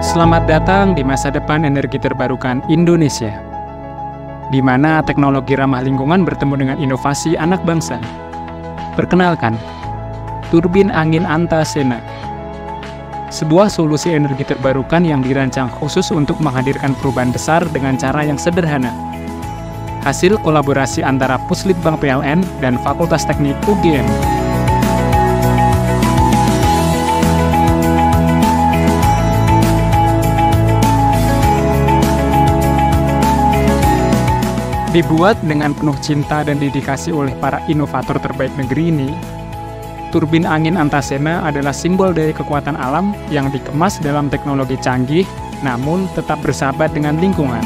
Selamat datang di masa depan energi terbarukan Indonesia, di mana teknologi ramah lingkungan bertemu dengan inovasi anak bangsa. Perkenalkan, turbin angin Antasena, sebuah solusi energi terbarukan yang dirancang khusus untuk menghadirkan perubahan besar dengan cara yang sederhana. Hasil kolaborasi antara Puslitbang PLN dan Fakultas Teknik UGM. Dibuat dengan penuh cinta dan dedikasi oleh para inovator terbaik negeri ini, turbin angin Antasena adalah simbol dari kekuatan alam yang dikemas dalam teknologi canggih, namun tetap bersahabat dengan lingkungan.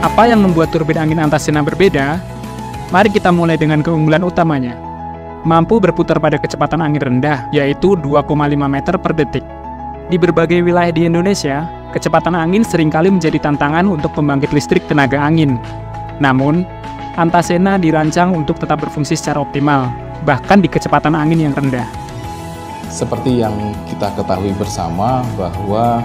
Apa yang membuat turbin angin Antasena berbeda? Mari kita mulai dengan keunggulan utamanya. Mampu berputar pada kecepatan angin rendah, yaitu 2,5 meter per detik. Di berbagai wilayah di Indonesia, kecepatan angin seringkali menjadi tantangan untuk pembangkit listrik tenaga angin. Namun, Antasena dirancang untuk tetap berfungsi secara optimal, bahkan di kecepatan angin yang rendah. Seperti yang kita ketahui bersama bahwa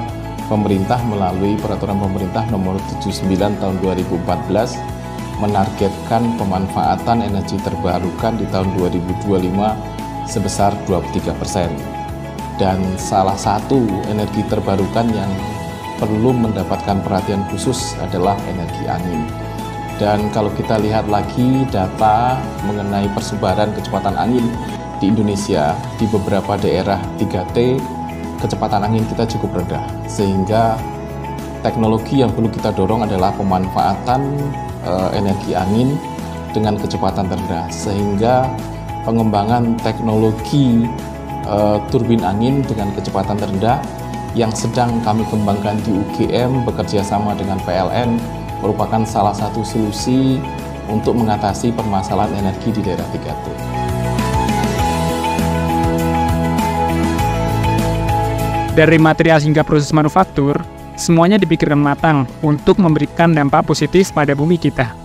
pemerintah melalui Peraturan Pemerintah Nomor 79 Tahun 2014 menargetkan pemanfaatan energi terbarukan di tahun 2025 sebesar 23%. Dan salah satu energi terbarukan yang perlu mendapatkan perhatian khusus adalah energi angin. Dan kalau kita lihat lagi data mengenai persebaran kecepatan angin di Indonesia, di beberapa daerah 3T, kecepatan angin kita cukup rendah. Sehingga teknologi yang perlu kita dorong adalah pemanfaatan energi angin dengan kecepatan rendah. Sehingga pengembangan teknologi turbin angin dengan kecepatan rendah yang sedang kami kembangkan di UGM bekerja sama dengan PLN merupakan salah satu solusi untuk mengatasi permasalahan energi di daerah 3T. Dari material hingga proses manufaktur, semuanya dipikirkan matang untuk memberikan dampak positif pada bumi kita.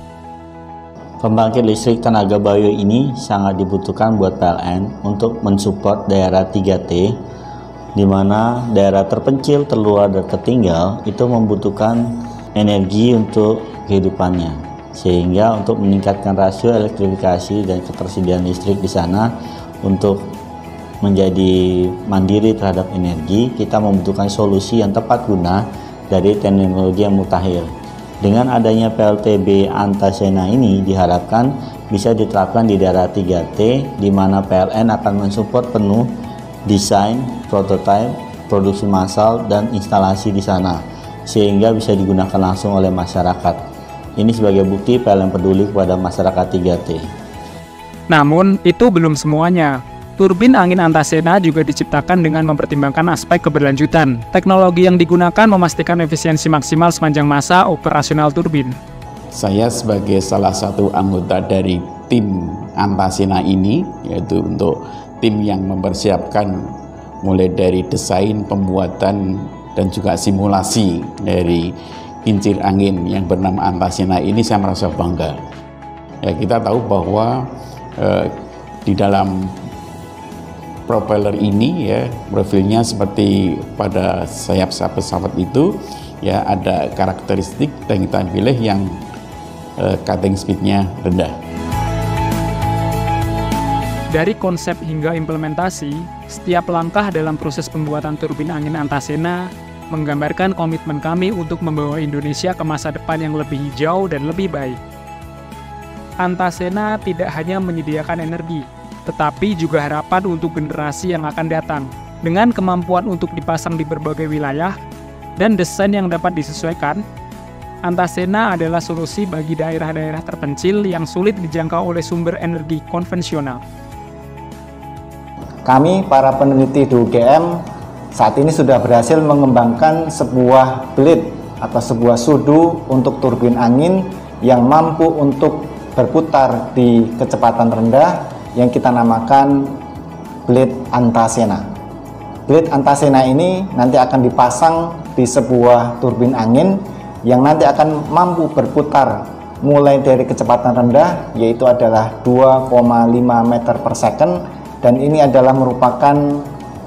Pembangkit listrik tenaga bayu ini sangat dibutuhkan buat PLN untuk mensupport daerah 3T, di mana daerah terpencil, terluar, dan tertinggal itu membutuhkan energi untuk kehidupannya. Sehingga untuk meningkatkan rasio elektrifikasi dan ketersediaan listrik di sana untuk menjadi mandiri terhadap energi, kita membutuhkan solusi yang tepat guna dari teknologi yang mutakhir. Dengan adanya PLTB Antasena ini diharapkan bisa diterapkan di daerah 3T, di mana PLN akan mensupport penuh desain, prototipe, produksi massal, dan instalasi di sana, sehingga bisa digunakan langsung oleh masyarakat. Ini sebagai bukti PLN peduli kepada masyarakat 3T. Namun, itu belum semuanya. Turbin angin Antasena juga diciptakan dengan mempertimbangkan aspek keberlanjutan. Teknologi yang digunakan memastikan efisiensi maksimal sepanjang masa operasional turbin. Saya sebagai salah satu anggota dari tim Antasena ini, yaitu untuk tim yang mempersiapkan mulai dari desain, pembuatan, dan juga simulasi dari kincir angin yang bernama Antasena ini, saya merasa bangga. Ya, kita tahu bahwa di dalam propeller ini ya profilnya seperti pada sayap pesawat itu ya ada karakteristik yang kita pilih yang cutting speednya rendah. Dari konsep hingga implementasi, setiap langkah dalam proses pembuatan turbin angin Antasena menggambarkan komitmen kami untuk membawa Indonesia ke masa depan yang lebih hijau dan lebih baik. Antasena tidak hanya menyediakan energi, tetapi juga harapan untuk generasi yang akan datang. Dengan kemampuan untuk dipasang di berbagai wilayah dan desain yang dapat disesuaikan, Antasena adalah solusi bagi daerah-daerah terpencil yang sulit dijangkau oleh sumber energi konvensional. Kami, para peneliti di UGM, saat ini sudah berhasil mengembangkan sebuah blade atau sebuah sudu untuk turbin angin yang mampu untuk berputar di kecepatan rendah yang kita namakan blade Antasena. Blade Antasena ini nanti akan dipasang di sebuah turbin angin yang nanti akan mampu berputar mulai dari kecepatan rendah, yaitu adalah 2,5 meter per second, dan ini adalah merupakan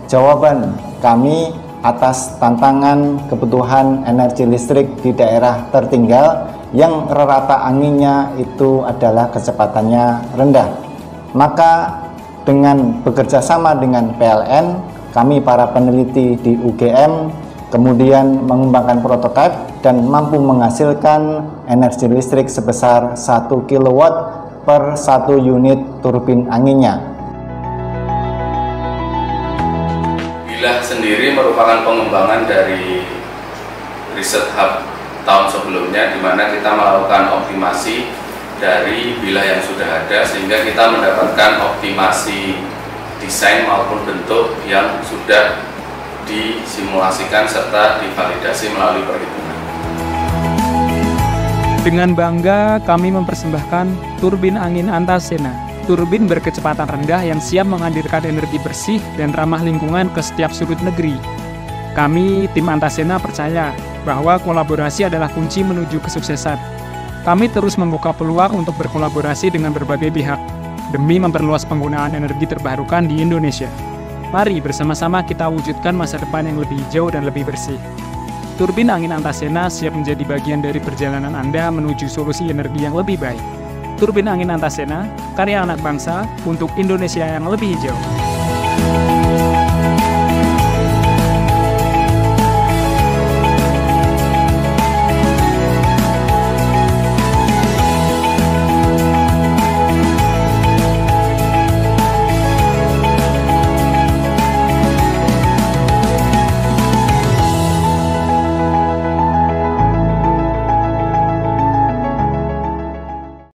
jawaban kami atas tantangan kebutuhan energi listrik di daerah tertinggal yang rata anginnya itu adalah kecepatannya rendah. Maka dengan bekerja sama dengan PLN, kami para peneliti di UGM kemudian mengembangkan prototipe dan mampu menghasilkan energi listrik sebesar 1 kW per 1 unit turbin anginnya. Bilah sendiri merupakan pengembangan dari riset hub tahun sebelumnya, di mana kita melakukan optimasi dari bilah yang sudah ada sehingga kita mendapatkan optimasi desain maupun bentuk yang sudah disimulasikan serta divalidasi melalui perhitungan. Dengan bangga kami mempersembahkan turbin angin Antasena, turbin berkecepatan rendah yang siap menghadirkan energi bersih dan ramah lingkungan ke setiap sudut negeri. Kami, tim Antasena, percaya bahwa kolaborasi adalah kunci menuju kesuksesan. Kami terus membuka peluang untuk berkolaborasi dengan berbagai pihak demi memperluas penggunaan energi terbarukan di Indonesia. Mari bersama-sama kita wujudkan masa depan yang lebih hijau dan lebih bersih. Turbin angin Antasena siap menjadi bagian dari perjalanan Anda menuju solusi energi yang lebih baik. Turbin angin Antasena, karya anak bangsa untuk Indonesia yang lebih hijau.